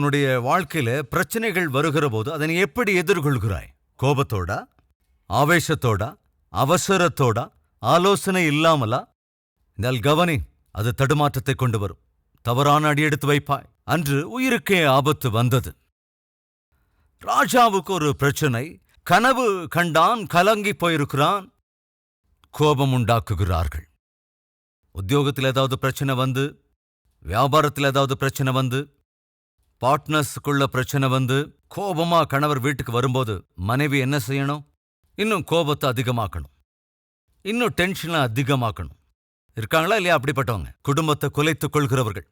உன்னுடைய வாழ்க்கையில பிரச்சனைகள் வருகிற போது அதனை எப்படி எதிர்கொள்கிறாய்? கோபத்தோட, ஆவேசத்தோட, அவசரத்தோட, ஆலோசனை இல்லாமலா? இந்த கவனி, அது தடுமாற்றத்தை கொண்டு வரும். தவறான அடி எடுத்து வைப்பாய். அன்று உயிருக்கே ஆபத்து வந்தது. ராஜாவுக்கு ஒரு பிரச்சனை. கனவு கண்டான், கலங்கி போயிருக்கிறான். கோபம் உண்டாக்குகிறார்கள். உத்தியோகத்தில் ஏதாவது பிரச்சனை வந்து, வியாபாரத்தில் ஏதாவது பிரச்சனை வந்து, பார்ட்னர்ஸுக்குள்ள பிரச்சனை வந்து, கோபமா கணவர் வீட்டுக்கு வரும்போது மனைவி என்ன செய்யணும்? இன்னும் கோபத்தை அதிகமாக்கணும், இன்னும் டென்ஷனை அதிகமாக்கணும். இருக்காங்களா இல்லையா அப்படிப்பட்டவங்க? குடும்பத்தை குலைத்துக் கொள்கிறவர்கள்.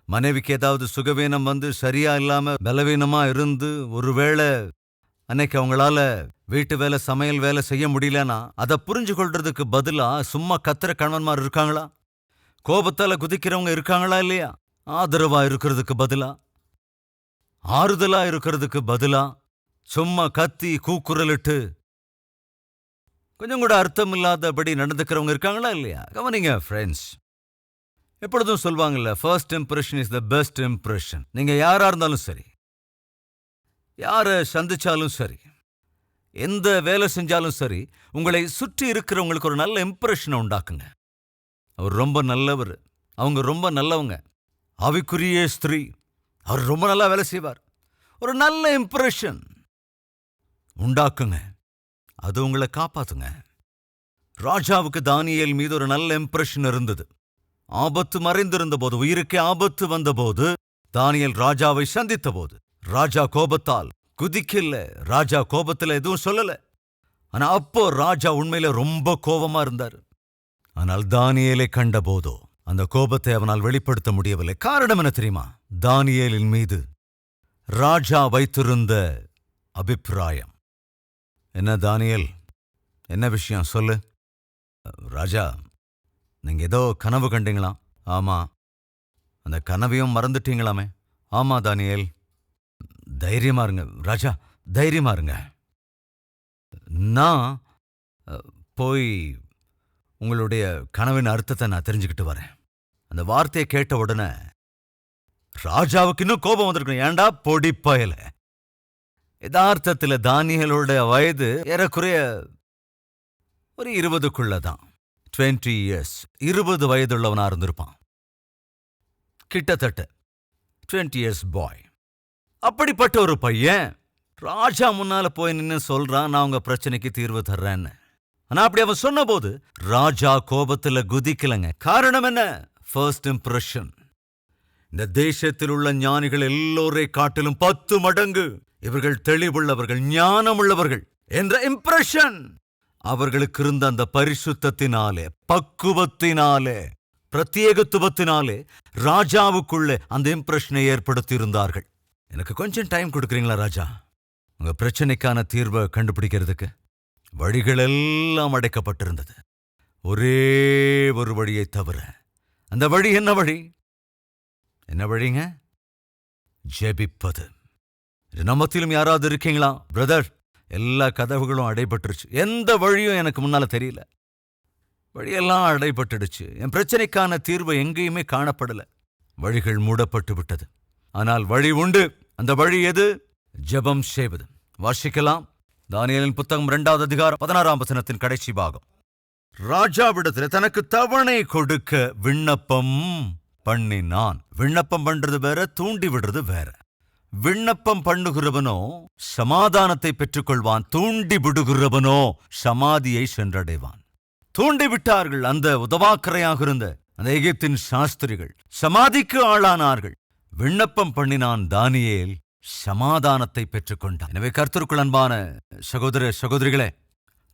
மனைவிக்கு ஏதாவது சுகவீனம் வந்து சரியா இல்லாம பலவீனமா இருந்து ஒருவேளை அன்னைக்கு அவங்களால வீட்டு வேலை சமையல் வேலை செய்ய முடியலன்னா அதை புரிஞ்சு கொள்றதுக்கு பதிலா சும்மா கத்துற கணவன்மார் இருக்காங்களா? கோபத்தால குதிக்கிறவங்க இருக்காங்களா இல்லையா? ஆதரவா இருக்கிறதுக்கு பதிலா, ஆறுதலா இருக்கிறதுக்கு பதிலா சும்மா கத்தி கூக்குரலிட்டு கொஞ்சம் கூட அர்த்தம் இல்லாதபடி நடந்துக்கிறவங்க இருக்காங்களா இல்லையா? கவனிங்க ஃப்ரெண்ட்ஸ், எப்பொழுதும் சொல்வாங்கல்ல, first impression is the best impression. நீங்க யாரா இருந்தாலும் சரி, யாரை சந்திச்சாலும் சரி, எந்த வேலை செஞ்சாலும் சரி, உங்களை சுற்றி இருக்கிறவங்களுக்கு ஒரு நல்ல இம்ப்ரெஷனை உண்டாக்குங்க. அவர் ரொம்ப நல்லவர், அவங்க ரொம்ப நல்லவங்க, ஆவிக்குரிய ஸ்திரீ, அவர் ரொம்ப நல்லா வேலை செய்வார். ஒரு நல்ல இம்ப்ரெஷன் உண்டாக்குங்க. அது உங்களை காப்பாத்துங்க. ராஜாவுக்கு தானியேல் மீது ஒரு நல்ல இம்ப்ரெஷன் இருந்தது. ஆபத்து மறைந்திருந்த போது, உயிருக்கே ஆபத்து வந்தபோது, தானியேல் ராஜாவை சந்தித்த போது, ராஜா கோபத்தால் குதிக்கல. ராஜா கோபத்துல எதுவும் சொல்லல. ஆனா அப்போ ராஜா உண்மையில ரொம்ப கோபமா இருந்தார். ஆனால் தானியேலை கண்ட போதோ அந்த கோபத்தை அவனால் வெளிப்படுத்த முடியவில்லை. காரணம் என்ன தெரியுமா? தானியேலின் மீது ராஜா வைத்திருந்த அபிப்பிராயம். என்ன தானியேல், என்ன விஷயம் சொல்லு. ராஜா, நீங்க ஏதோ கனவு கண்டீங்களா? ஆமா. அந்த கனவையும் மறந்துட்டீங்களாமே? ஆமா தானியேல். தைரியமா இருங்க ராஜா, தைரியமா இருங்க. நான் போய் உங்களுடைய கனவின் அர்த்தத்தை நான் தெரிஞ்சுக்கிட்டு வரேன். அந்த வார்த்தையை கேட்ட உடனே ராஜாவுக்கு இன்னும் கோபம் வந்திருக்கணும். ஏண்டா பொடி பயல. யதார்த்தத்தில் தானியேலோட வயது ஏறக்குறைய ஒரு 20க்குள்ளதான், 20 years, 20 வயதுள்ளவனா இருந்திருப்பான். கிட்டத்தட்ட 20 years பாய். அப்படிப்பட்ட ஒரு பையன் ராஜா முன்னால போய் நின்னு சொல்றான், நான் உங்க பிரச்சனைக்கு தீர்வு தர்றேன்னு. ஆனா அப்படி அவன் சொன்ன போது ராஜா கோபத்துல குதிக்கலங்க. காரணம் என்ன? First impression. இந்த தேசத்தில் உள்ள ஞானிகள் எல்லோரை காட்டிலும் 10 மடங்கு இவர்கள் தெளிவுள்ளவர்கள், ஞானமுள்ளவர்கள் என்ற இம்ப்ரெஷன் அவர்களுக்கு இருந்த அந்த பரிசுத்தத்தினாலே, பக்குவத்தினாலே, பிரத்யேகத்துவத்தினாலே ராஜாவுக்குள்ளே அந்த இம்ப்ரெஷனை ஏற்படுத்தி இருந்தார்கள். எனக்கு கொஞ்சம் டைம் கொடுக்குறீங்களா ராஜா? உங்க பிரச்சனைக்கான தீர்வை கண்டுபிடிக்கிறதுக்கு. வழிகள் எல்லாம் அடைக்கப்பட்டிருந்தது, ஒரே ஒரு வழியை தவிர. அந்த வழி என்ன வழி? என்ன வழிங்க? ஜெபிப்பது. நம்மத்திலும் யாராவது இருக்கீங்களா? பிரதர், எல்லா கதவுகளும் அடைபட்டுருச்சு, எந்த வழியும் எனக்கு முன்னால தெரியல, வழியெல்லாம் அடைபட்டுடுச்சு, என் பிரச்சனைக்கான தீர்வு எங்கேயுமே காணப்படல, வழிகள் மூடப்பட்டு விட்டது. ஆனால் வழி உண்டு. அந்த வழி எது? ஜெபம் செய்வது. வாசிக்கலாம், தானியேலின் புத்தகம் 2வது அதிகாரம் 16ஆம் வசனத்தின் கடைசி பாகம். ராஜாவிடத்தில் தனக்கு தவணை கொடுக்க விண்ணப்பம் பண்ணினான். விண்ணப்பம் பண்றது வேற, தூண்டி விடுறது வேற. விண்ணப்பம் பண்ணுகிறவனோ சமாதானத்தை பெற்றுக்கொள்வான், தூண்டி விடுகிறவனோ சமாதியை சென்றடைவான். தூண்டி விட்டார்கள் அந்த உதவாக்கரையாக இருந்த அந்த எகிப்தின் சாஸ்திரிகள், சமாதிக்கு ஆளானார்கள். விண்ணப்பம் பண்ணினான் தானியேல், சமாதானத்தை பெற்றுக்கொண்டான். எனவே கர்த்தருக்குள் அன்பான சகோதர சகோதரிகளே,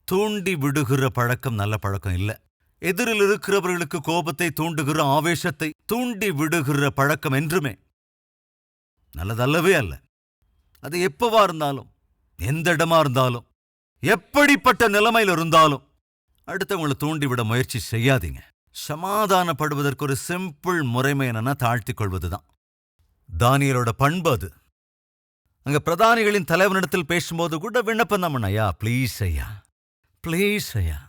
தூண்டி விடுகிற பழக்கம் நல்ல பழக்கம் இல்லை. எதிரில் இருக்கிறவர்களுக்கு கோபத்தை தூண்டுகிற, ஆவேசத்தை தூண்டி விடுகிற பழக்கம் என்றுமே நல்லதல்லவே அல்ல. அது எப்பவா இருந்தாலும், எந்த இடமா இருந்தாலும், எப்படிப்பட்ட நிலைமையில் இருந்தாலும் அடுத்தவங்களை தூண்டிவிட முயற்சி செய்யாதீங்க. சமாதானப்படுவதற்கு ஒரு சிம்பிள் முறைமை என்னன்னா, தாழ்த்திக் கொள்வதுதான். தானியேலோட பண்பு அது. அங்க பிரதானிகளின் தலைவனிடத்தில் பேசும்போது கூட விண்ணப்பம் தான் பண்ண, ஐயா ப்ளீஸ் ஐயா, ப்ளீஸ் ஐயா.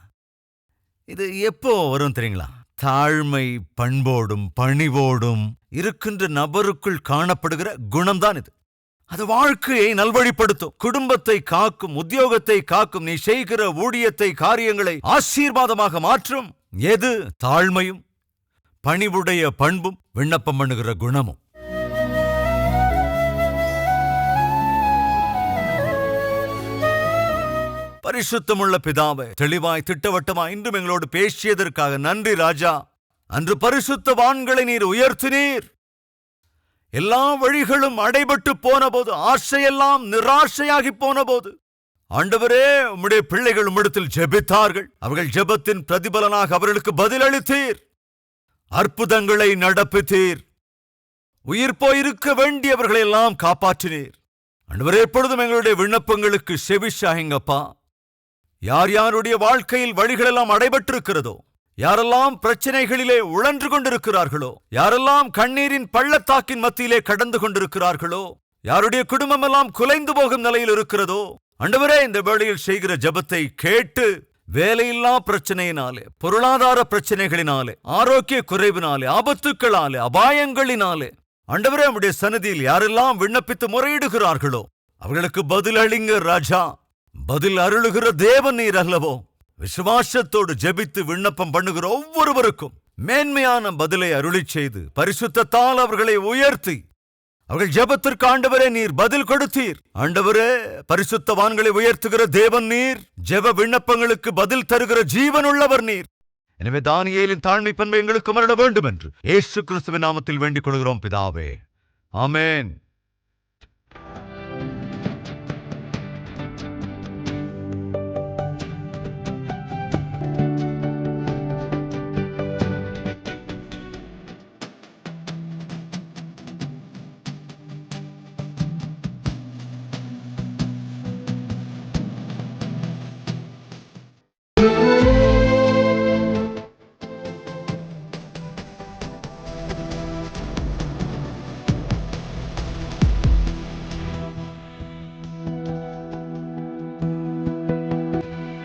இது எப்போ வரும் தெரியுங்களா? தாழ்மை பண்போடும் பணிவோடும் இருக்கின்ற நபருக்குள் காணப்படுகிற குணம்தான் இது. அது வாழ்க்கையை நல்வழிப்படுத்தும், குடும்பத்தை காக்கும், உத்தியோகத்தை காக்கும், நீ செய்கிற ஊழியத்தை காரியங்களை ஆசீர்வாதமாக மாற்றும். எது? தாழ்மையும் பணிவுடைய பண்பும் விண்ணப்பம் பண்ணுகிற குணமும். பரிசுத்தமுள்ள பிதாவே, தெளிவாய் திட்டவட்டமாய் இன்றும் எங்களோடு பேசியதற்காக நன்றி ராஜா. அன்று பரிசுத்தவான்களை நீர் உயர்த்தினீர். எல்லா வழிகளும் அடைபட்டு போன போது, ஆசையெல்லாம் நிராசையாகி போன போது, ஆண்டவரே, உம்முடைய பிள்ளைகள் உம்மிடத்தில் ஜெபித்தார்கள். அவர்கள் ஜெபத்தின் பிரதிபலனாக அவர்களுக்கு பதிலளித்தீர். அற்புதங்களை நடப்பித்தீர். உயிர் போயிருக்க வேண்டியவர்களை எல்லாம் காப்பாற்றினீர். ஆண்டவரே, எப்பொழுதும் எங்களுடைய விண்ணப்பங்களுக்கு செவிசாயுங்கப்பா. யார் யாருடைய வாழ்க்கையில் வழிகளெல்லாம் அடைபட்டிருக்கிறதோ, யாரெல்லாம் பிரச்சனைகளிலே உழன்று கொண்டிருக்கிறார்களோ, யாரெல்லாம் கண்ணீரின் பள்ளத்தாக்கின் மத்தியிலே கடந்து கொண்டிருக்கிறார்களோ, யாருடைய குடும்பம் எல்லாம் குலைந்து போகும் நிலையில் இருக்கிறதோ, ஆண்டவரே, இந்த வேளையில் செய்கிற ஜெபத்தை கேட்டு வேலையில்லா பிரச்சனையினாலே, பொருளாதார பிரச்சனைகளினாலே, ஆரோக்கிய குறைவினாலே, ஆபத்துக்களாலே, அபாயங்களினாலே, ஆண்டவரே, நம்முடைய சன்னதியில் யாரெல்லாம் விண்ணப்பித்து முறையிடுகிறார்களோ அவர்களுக்கு பதில் அளிங்க ராஜா. பதில் அருளுகிற தேவன் நீர் அல்லவோ. விசுவாசத்தோடு ஜெபித்து விண்ணப்பம் பண்ணுகிற ஒவ்வொருவருக்கும் மேன்மையான பதிலை அருளிச் செய்து பரிசுத்தத்தால் அவர்களை உயர்த்தி, அவர்கள் ஜெபத்திற்கு ஆண்டவரே நீர் பதில் கொடுத்தீர். ஆண்டவரே, பரிசுத்தவான்களை உயர்த்துகிற தேவன் நீர். ஜெப விண்ணப்பங்களுக்கு பதில் தருகிற ஜீவனுள்ளவர் நீர். எனவே தானியேலின் தாழ்மை பண்பை எங்களுக்கு மரண வேண்டும் என்று இயேசு கிறிஸ்துவின் நாமத்தில் வேண்டிக் கொள்கிறோம் பிதாவே. ஆமென்.